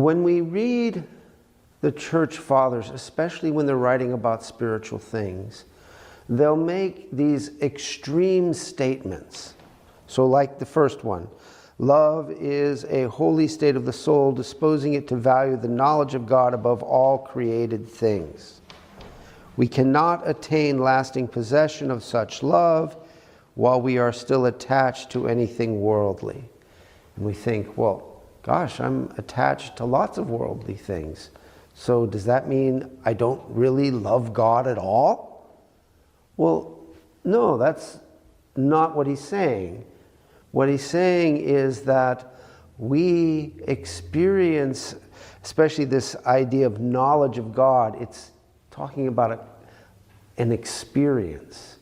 When we read the church fathers, especially when they're writing about spiritual things, they'll make these extreme statements. So like the first one, love is a holy state of the soul, disposing it to value the knowledge of God above all created things. We cannot attain lasting possession of such love while we are still attached to anything worldly. And we think, well, gosh, I'm attached to lots of worldly things. So does that mean I don't really love God at all? Well, no, that's not what he's saying. What he's saying is that we experience, especially this idea of knowledge of God, it's talking about an experience.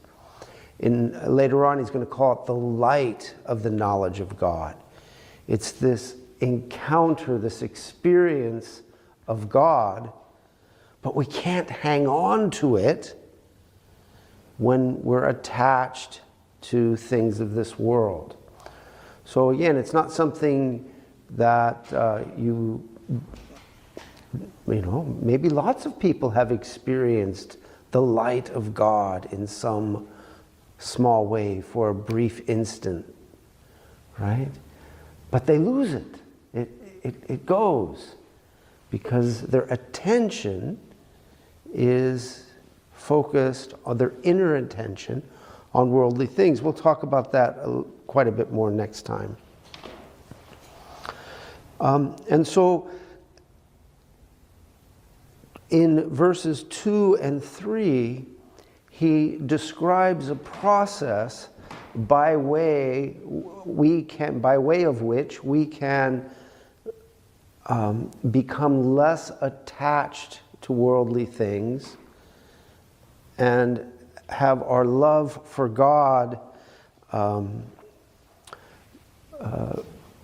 Later on, he's going to call it the light of the knowledge of God. It's this encounter, this experience of God, but we can't hang on to it when we're attached to things of this world. So again, it's not something that maybe lots of people have experienced the light of God in some small way for a brief instant, right? But they lose it. It goes because their attention is focused on their inner attention on worldly things. We'll talk about that quite a bit more next time. And so in verses 2 and 3, he describes a process by way of which we can become less attached to worldly things and have our love for God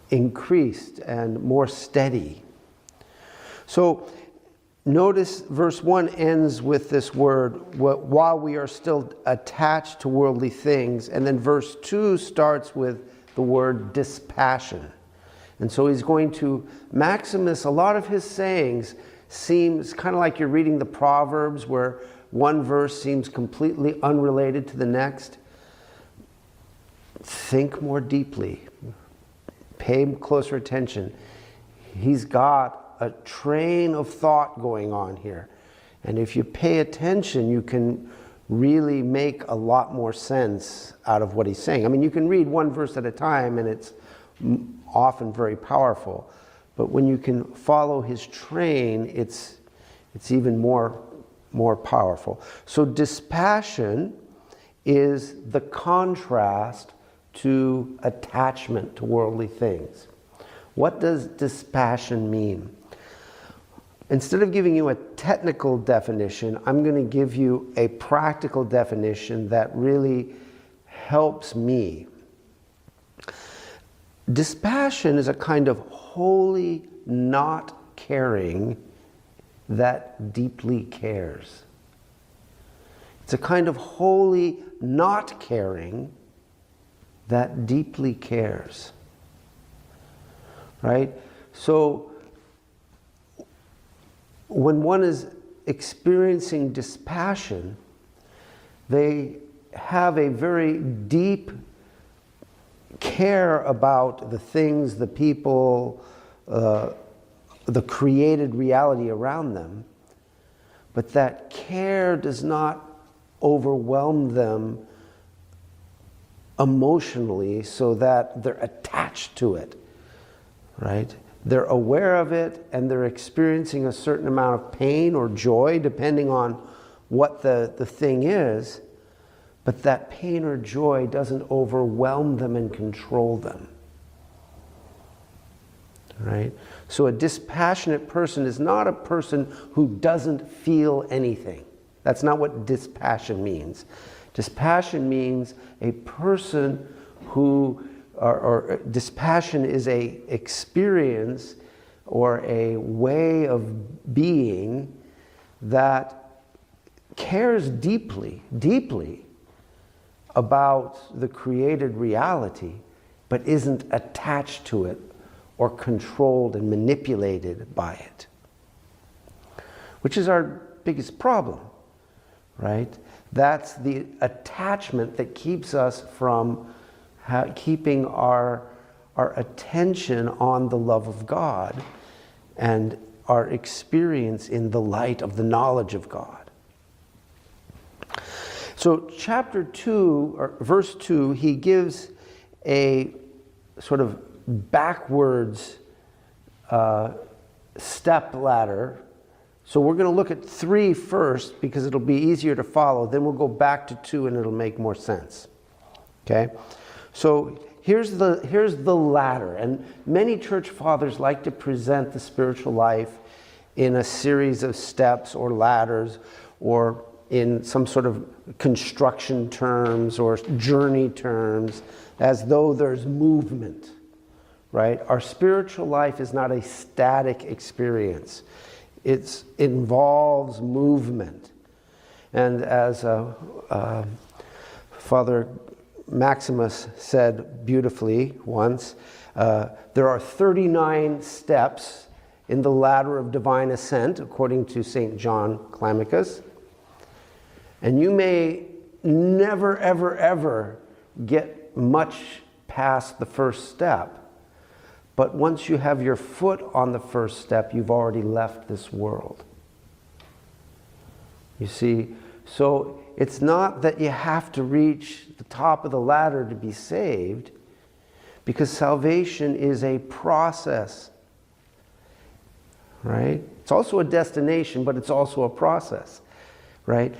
increased and more steady. So notice verse 1 ends with this word, while we are still attached to worldly things, and then verse 2 starts with the word dispassion. And so he's going to, Maximus, a lot of his sayings seems kind of like you're reading the Proverbs where one verse seems completely unrelated to the next. Think more deeply. Pay closer attention. He's got a train of thought going on here. And if you pay attention, you can really make a lot more sense out of what he's saying. I mean, you can read one verse at a time and it's often very powerful. But when you can follow his train, it's even more powerful. So dispassion is the contrast to attachment to worldly things. What does dispassion mean? Instead of giving you a technical definition, I'm going to give you a practical definition that really helps me. Dispassion is a kind of holy not caring that deeply cares. It's a kind of holy not caring that deeply cares. Right? So when one is experiencing dispassion, they have a very deep care about the things, the people, the created reality around them, but that care does not overwhelm them emotionally so that they're attached to it, right? They're aware of it and they're experiencing a certain amount of pain or joy depending on what the thing is, but that pain or joy doesn't overwhelm them and control them, right? So a dispassionate person is not a person who doesn't feel anything. That's not what dispassion means. Dispassion means a person who, or dispassion is a experience or a way of being that cares deeply, deeply about the created reality, but isn't attached to it or controlled and manipulated by it, which is our biggest problem, right? That's the attachment that keeps us from keeping our attention on the love of God and our experience in the light of the knowledge of God. So chapter 2, or verse 2, he gives a sort of backwards step ladder. So we're going to look at 3 first because it'll be easier to follow. Then we'll go back to 2 and it'll make more sense. Okay? So here's the ladder. And many church fathers like to present the spiritual life in a series of steps or ladders, or in some sort of construction terms or journey terms, as though there's movement, right? Our spiritual life is not a static experience. It involves movement. And as Father Maximus said beautifully once, there are 39 steps in the ladder of divine ascent, according to St. John Climacus. And you may never, ever, ever get much past the first step. But once you have your foot on the first step, you've already left this world. You see, so it's not that you have to reach the top of the ladder to be saved, because salvation is a process, right? It's also a destination, but it's also a process, right?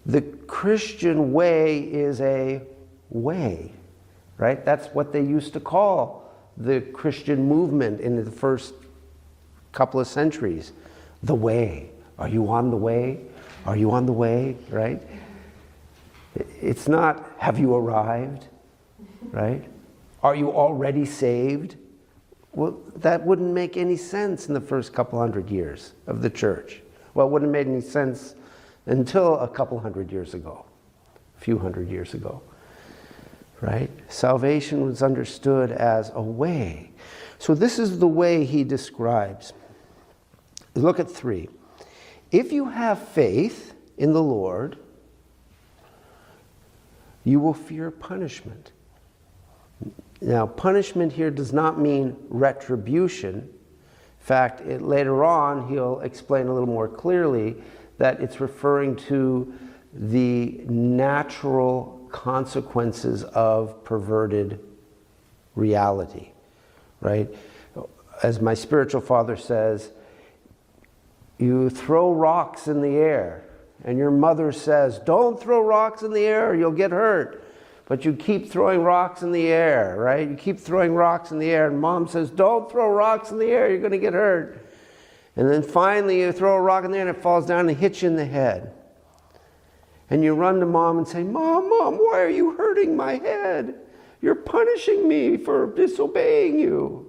The Christian way is a way, right? That's what they used to call the Christian movement in the first couple of centuries. The way. Are you on the way? Are you on the way? Right? It's not, have you arrived? Right? Are you already saved? Well, that wouldn't make any sense in the first couple hundred years of the church. Well, it wouldn't have made any sense until a couple hundred years ago, a few hundred years ago. Right? Salvation was understood as a way. So this is the way he describes. Look at 3. If you have faith in the Lord, you will fear punishment. Now, punishment here does not mean retribution. In fact, later on, he'll explain a little more clearly that it's referring to the natural consequences of perverted reality, right? As my spiritual father says, you throw rocks in the air, and your mother says, don't throw rocks in the air, you'll get hurt. But you keep throwing rocks in the air, right? You keep throwing rocks in the air, and mom says, don't throw rocks in the air, you're going to get hurt. And then finally you throw a rock in there and it falls down and hits you in the head. And you run to mom and say, Mom, why are you hurting my head? You're punishing me for disobeying you.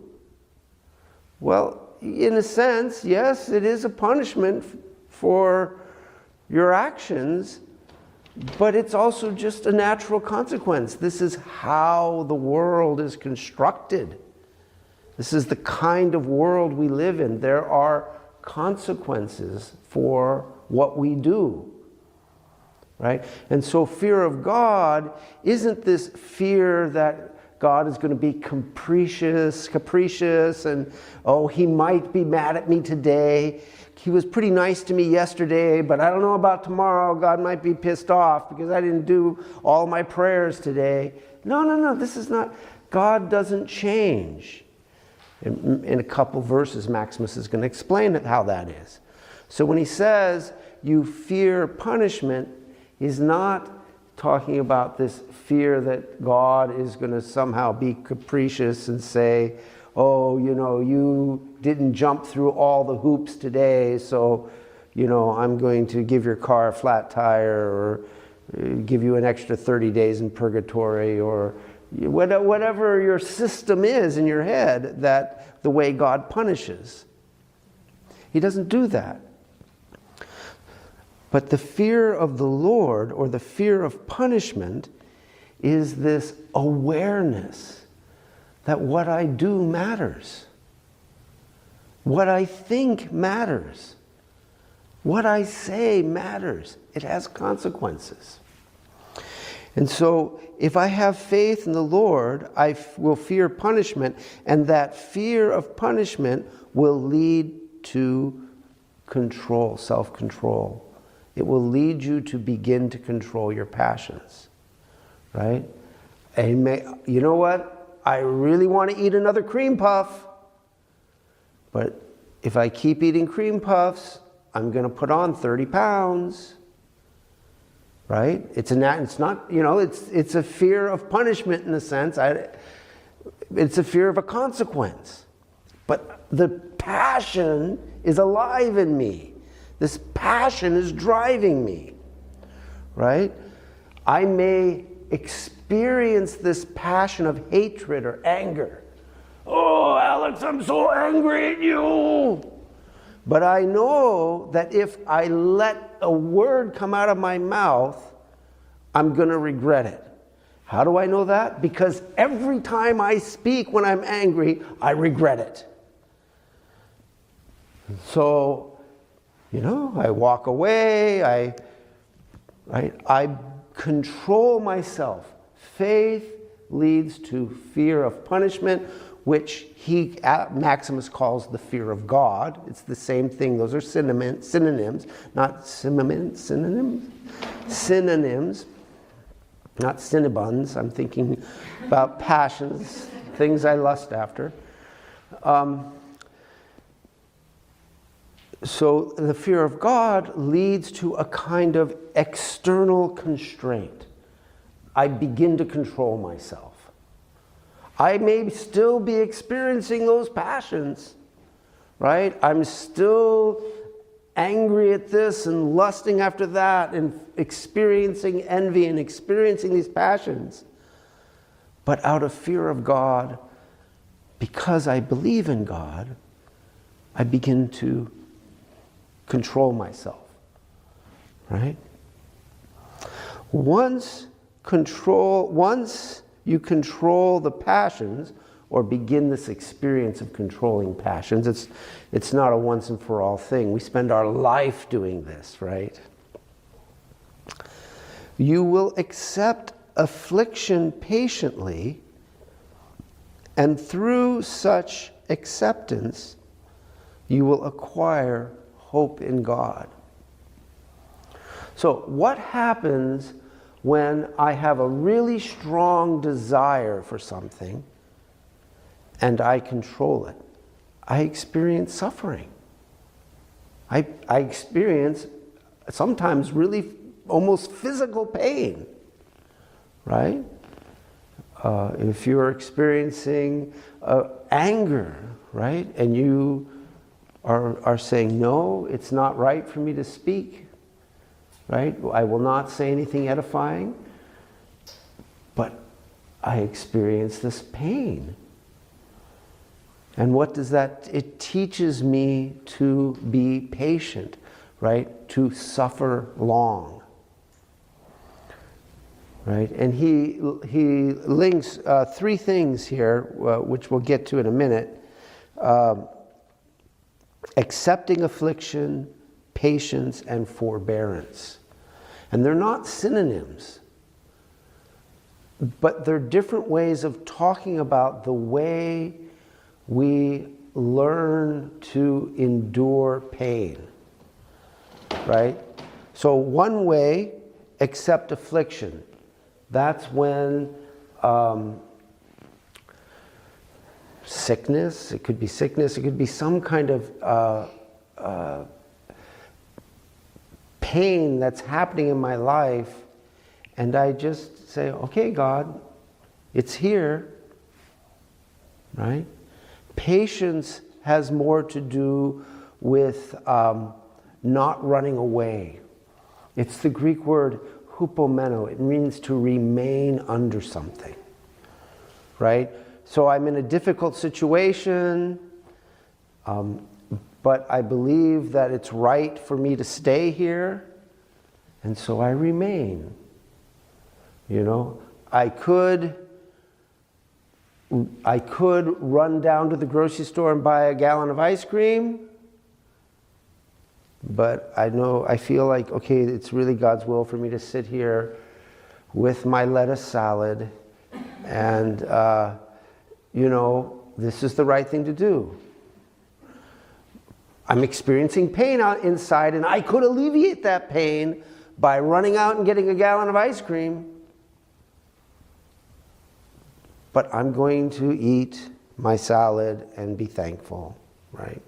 Well, in a sense, yes, it is a punishment for your actions, but it's also just a natural consequence. This is how the world is constructed. This is the kind of world we live in. There are consequences for what we do. Right? And so fear of God isn't this fear that God is going to be capricious, and, oh, he might be mad at me today. He was pretty nice to me yesterday, but I don't know about tomorrow. God might be pissed off because I didn't do all my prayers today. No, this is not. God doesn't change. In a couple verses, Maximus is going to explain how that is. So when he says you fear punishment, he's not talking about this fear that God is going to somehow be capricious and say, oh, you didn't jump through all the hoops today, so, I'm going to give your car a flat tire, or give you an extra 30 days in purgatory, or whatever your system is in your head, that the way God punishes. He doesn't do that. But the fear of the Lord, or the fear of punishment, is this awareness that what I do matters. What I think matters. What I say matters. It has consequences. And so, if I have faith in the Lord, I will fear punishment, and that fear of punishment will lead to control, self-control. It will lead you to begin to control your passions, right? And you know what? I really want to eat another cream puff, but if I keep eating cream puffs, I'm going to put on 30 pounds. Right? It's not, it's a fear of punishment in a sense. It's a fear of a consequence. But the passion is alive in me. This passion is driving me. Right? I may experience this passion of hatred or anger. Oh, Alex, I'm so angry at you. But I know that if I let a word come out of my mouth, I'm going to regret it. How do I know that? Because every time I speak when I'm angry, I regret it. So, I walk away, I control myself. Faith leads to fear of punishment, which Maximus calls the fear of God. It's the same thing. Those are synonyms, not synonyms, not cinnabons. I'm thinking about passions, things I lust after. So the fear of God leads to a kind of external constraint. I begin to control myself. I may still be experiencing those passions, right? I'm still angry at this and lusting after that and experiencing envy and experiencing these passions. But out of fear of God, because I believe in God, I begin to control myself, right? Once you control the passions, or begin this experience of controlling passions, it's not a once and for all thing. We spend our life doing this, right? You will accept affliction patiently, and through such acceptance, you will acquire hope in God. So, what happens when I have a really strong desire for something and I control it? I experience suffering. I experience sometimes really almost physical pain, right? If you're experiencing anger, right, and you are saying, no, it's not right for me to speak, right? I will not say anything edifying, but I experience this pain. And what does that? It teaches me to be patient, right? To suffer long, right? And he links three things here, which we'll get to in a minute. Accepting affliction, patience, and forbearance. And they're not synonyms, but they're different ways of talking about the way we learn to endure pain, right? So one way, accept affliction. That's when sickness, it could be some kind of pain that's happening in my life, and I just say, okay, God, it's here, right? Patience has more to do with not running away. It's the Greek word hupomeno. It means to remain under something, right? So I'm in a difficult situation, but I believe that it's right for me to stay here, and so I remain. I could I could run down to the grocery store and buy a gallon of ice cream, but I feel like, okay, it's really God's will for me to sit here with my lettuce salad, and this is the right thing to do. I'm experiencing pain out inside, and I could alleviate that pain by running out and getting a gallon of ice cream. But I'm going to eat my salad and be thankful, right?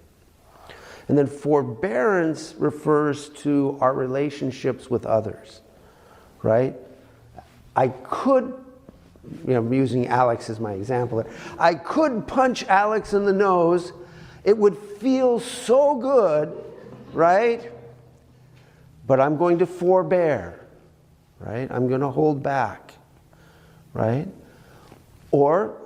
And then forbearance refers to our relationships with others, right? I could, I'm using Alex as my example. I could punch Alex in the nose. It would feel so good, right? But I'm going to forbear, right? I'm going to hold back, right? Or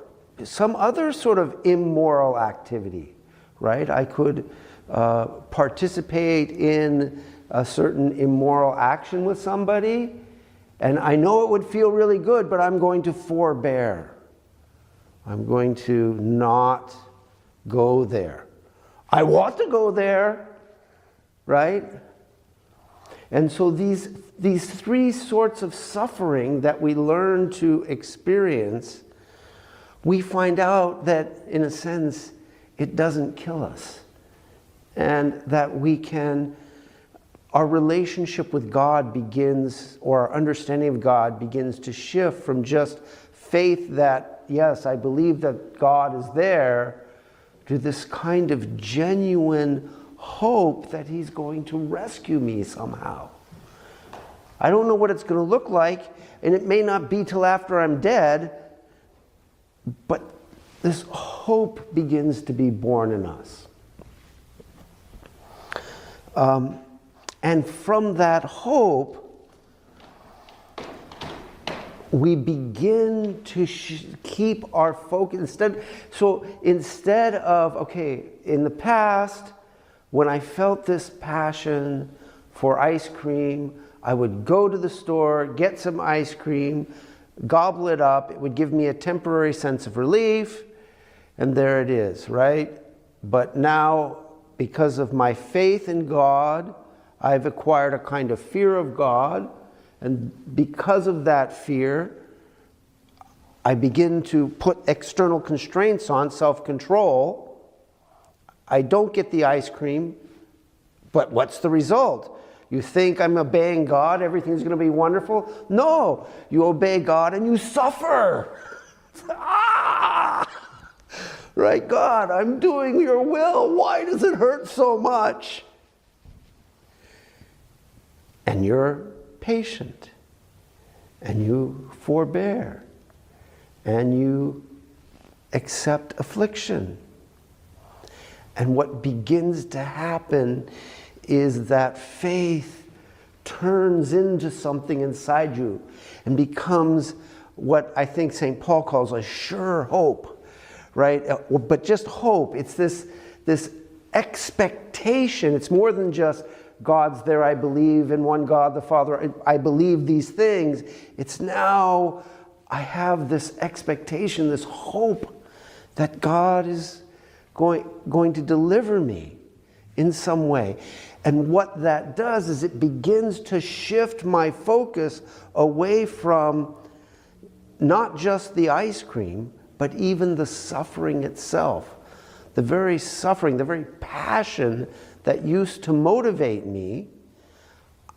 some other sort of immoral activity, right? I could participate in a certain immoral action with somebody, and I know it would feel really good, but I'm going to forbear. I'm going to not go there. I want to go there, right? And so these three sorts of suffering that we learn to experience, we find out that, in a sense, it doesn't kill us. And that our relationship with God begins, or our understanding of God begins to shift from just faith that, yes, I believe that God is there, to this kind of genuine hope that He's going to rescue me somehow. I don't know what it's going to look like, and it may not be till after I'm dead, but this hope begins to be born in us. And from that hope, we begin to keep our focus. Instead of, okay, in the past, when I felt this passion for ice cream, I would go to the store, get some ice cream, gobble it up. It would give me a temporary sense of relief, and there it is, right? But now, because of my faith in God, I've acquired a kind of fear of God, and because of that fear, I begin to put external constraints on, self-control. I don't get the ice cream, but what's the result? You think I'm obeying God, everything's going to be wonderful? No, you obey God and you suffer. Right, God, I'm doing your will. Why does it hurt so much? And you're patient, and you forbear, and you accept affliction. And what begins to happen is that faith turns into something inside you and becomes what I think St. Paul calls a sure hope. Right? But just hope. It's this expectation. It's more than just God's there, I believe in one God, the Father. I believe these things. It's now I have this expectation, this hope that God is going to deliver me in some way. And what that does is it begins to shift my focus away from not just the ice cream, but even the suffering itself. The very suffering, the very passion that used to motivate me,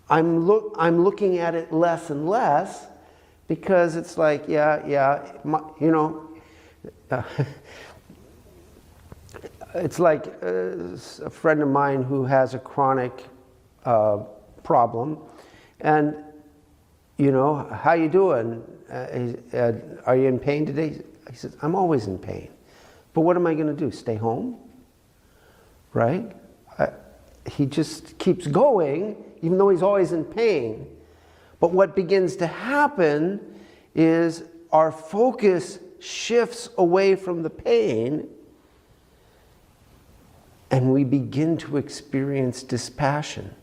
I'm looking at it less and less, because it's like, it's like a friend of mine who has a chronic problem, and how you doing? Are you in pain today? He says, I'm always in pain. But what am I going to do? Stay home? Right? He just keeps going, even though he's always in pain. But what begins to happen is our focus shifts away from the pain, and we begin to experience dispassion.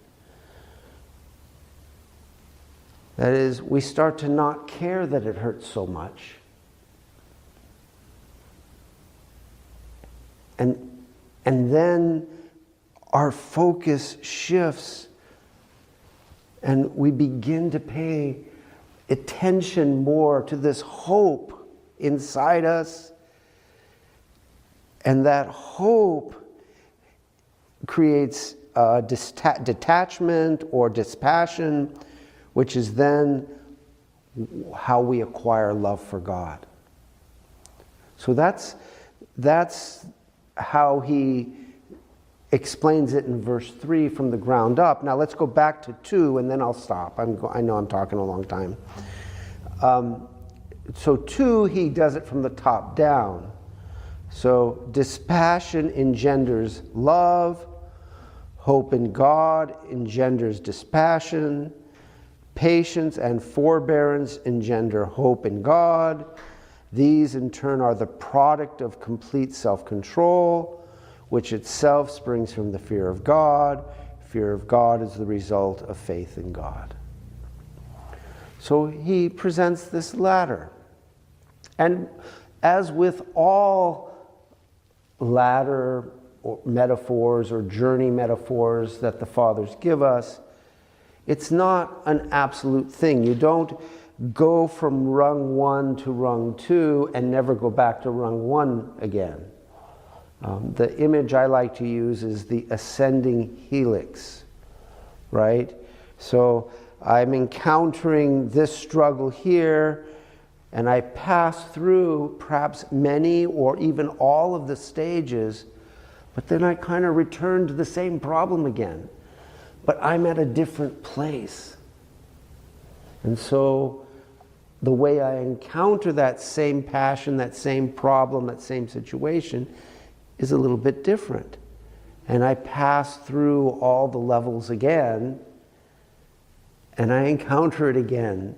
That is, we start to not care that it hurts so much. And then our focus shifts and we begin to pay attention more to this hope inside us. And that hope creates detachment or dispassion, which is then how we acquire love for God. So that's how he explains it in verse 3 from the ground up. Now let's go back to 2 and then I'll stop. I know I'm talking a long time. So 2, he does it from the top down. So dispassion engenders love. Hope in God engenders dispassion. Patience and forbearance engender hope in God. These in turn are the product of complete self-control, which itself springs from the fear of God. Fear of God is the result of faith in God. So he presents this ladder. And as with all ladder or metaphors or journey metaphors that the fathers give us, it's not an absolute thing. You don't go from rung 1 to rung 2 and never go back to rung 1 again. The image I like to use is the ascending helix, right? So I'm encountering this struggle here, and I pass through perhaps many or even all of the stages, but then I kind of return to the same problem again. But I'm at a different place. And so the way I encounter that same passion, that same problem, that same situation is a little bit different. And I pass through all the levels again, and I encounter it again,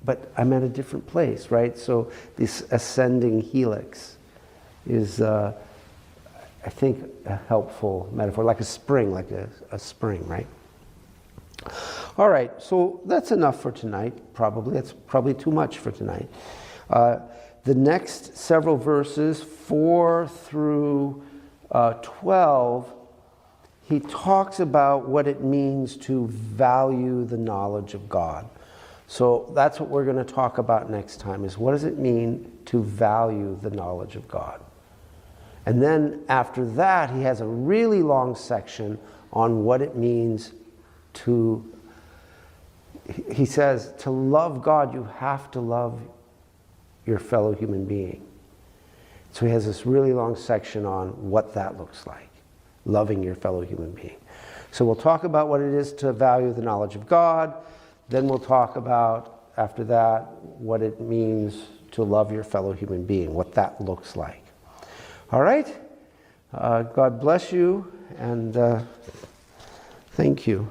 but I'm at a different place, right? So this ascending helix is, I think, a helpful metaphor, like a spring, a spring, right? All right, so that's enough for tonight, probably. That's probably too much for tonight. The next several verses, 4 through 12, he talks about what it means to value the knowledge of God. So that's what we're going to talk about next time, is what does it mean to value the knowledge of God? And then after that, he has a really long section on what it means to, he says, to love God, you have to love your fellow human being. So he has this really long section on what that looks like, loving your fellow human being. So we'll talk about what it is to value the knowledge of God. Then we'll talk about, after that, what it means to love your fellow human being, what that looks like. All right? God bless you, and thank you.